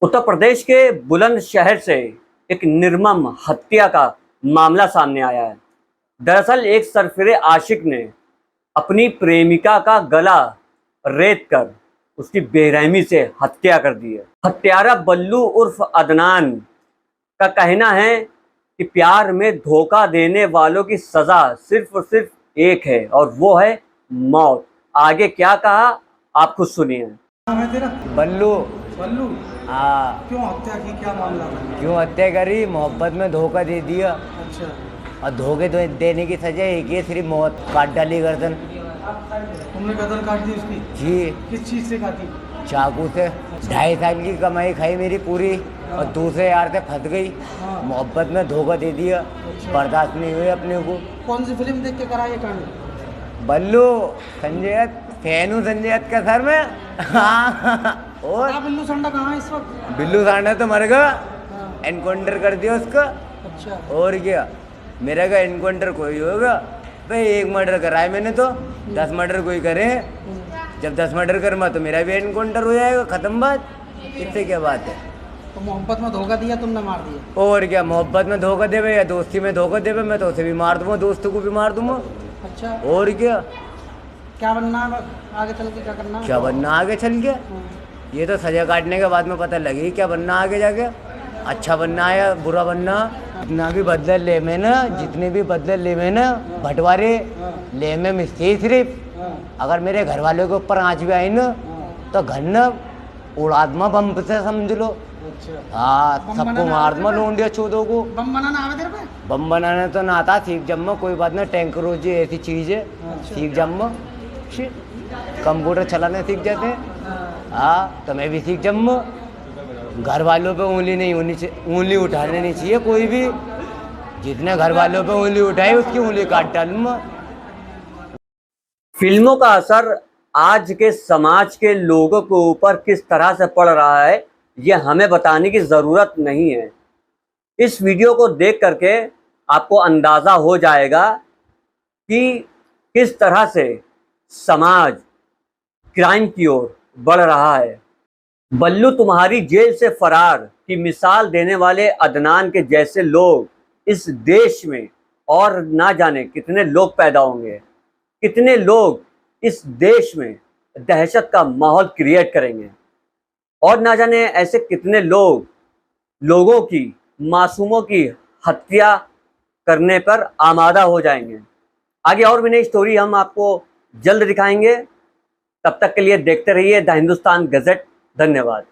उत्तर प्रदेश के बुलंदशहर से एक निर्मम हत्या का मामला सामने आया है। दरअसल एक सरफिरे आशिक ने अपनी प्रेमिका का गला रेत कर उसकी बेरहमी से हत्या कर दी है। हत्यारा बल्लू उर्फ अदनान का कहना है कि प्यार में धोखा देने वालों की सजा सिर्फ और सिर्फ एक है और वो है मौत। आगे क्या कहा आप खुद सुनिए। नाम है तेरा? बल्लू। बल्लू। हाँ। क्यों हत्या की, क्या मामला था? क्यों हत्या करी? मोहब्बत में धोखा दे दिया अच्छा। और धोखे देने की सजा एक ही है, सिर्फ मौत। काट डाली गर्दन। तुमने गर्दन काट दी उसकी? जी। किस चीज से काटी? चाकू से। 2.5 साल की कमाई खाई मेरी पूरी और दूसरे यार से फंस गई। हाँ। मोहब्बत में धोखा दे दिया। अच्छा। बर्दाश्त नहीं हुई अपने को। कौन सी फिल्म देख के करा ये कांड? बल्लू संजय दत्त, फैन हूँ संजय दत्त का सर में। और बिल्लू संडा कहाँ है इस वक्त? बिल्लू सांडा तो मर गया, हाँ। एनकाउंटर कर दिया उसका। अच्छा। और क्या, मेरा का एनकाउंटर कोई होगा भाई? एक मर्डर करा है मैंने तो, 10 मर्डर कोई करे। जब 10 मर्डर करूँगा तो मेरा भी एनकाउंटर हो जाएगा, खत्म बात। इससे क्या बात है? तो मोहब्बत में धोखा दिया, तुमने मार दिया? और क्या, मोहब्बत में धोखा देवे या दोस्ती में धोखा देवे, मैं तो उसे भी मार दूंगा, दोस्तों को भी मार दूंगा। अच्छा। और क्या बनना है आगे चल के, क्या करना है? क्या बनना आगे चल के? ये तो सजा काटने के बाद में पता लगी क्या बनना आगे जाके। अच्छा बनना है या बुरा बनना। जितना भी बदले ले में ना, जितने भी बदले ले में ना, बंटवारे ले में मिस्त्री सिर्फ। अगर मेरे घर वालों के ऊपर आँच भी आई ना तो घर न उड़ा दूंगा बम से, समझ लो। अच्छा। हाँ, सबको मार दूंगा, लोंडिया चौदह को। बम बनाना आवे तेरे पे? बम बनाने तो ना आता, सीख जम्मा कोई बात ना। टैंकरोजी ऐसी चीज़ है, सीख जम्मा। कंप्यूटर चलाने सीख जाते हैं। हाँ, तो मैं भी सीख जम्मा। घर वालों पे उंगली नहीं होनी चाहिए, उंगली उठाने नहीं चाहिए कोई भी। जितने घर वालों पे उंगली उठाई उसकी उंगली काट डालूंगा। फिल्मों का असर आज के समाज के लोगों के ऊपर किस तरह से पड़ रहा है ये हमें बताने की ज़रूरत नहीं है। इस वीडियो को देख करके आपको अंदाज़ा हो जाएगा कि किस तरह से समाज क्राइम की ओर बढ़ रहा है। बल्लू तुम्हारी जेल से फरार की मिसाल देने वाले अदनान के जैसे लोग इस देश में और ना जाने कितने लोग पैदा होंगे, कितने लोग इस देश में दहशत का माहौल क्रिएट करेंगे और ना जाने ऐसे कितने लोगों की, मासूमों की हत्या करने पर आमादा हो जाएंगे। आगे और भी नई स्टोरी हम आपको जल्द दिखाएंगे। तब तक के लिए देखते रहिए द हिंदुस्तान गज़ट। धन्यवाद।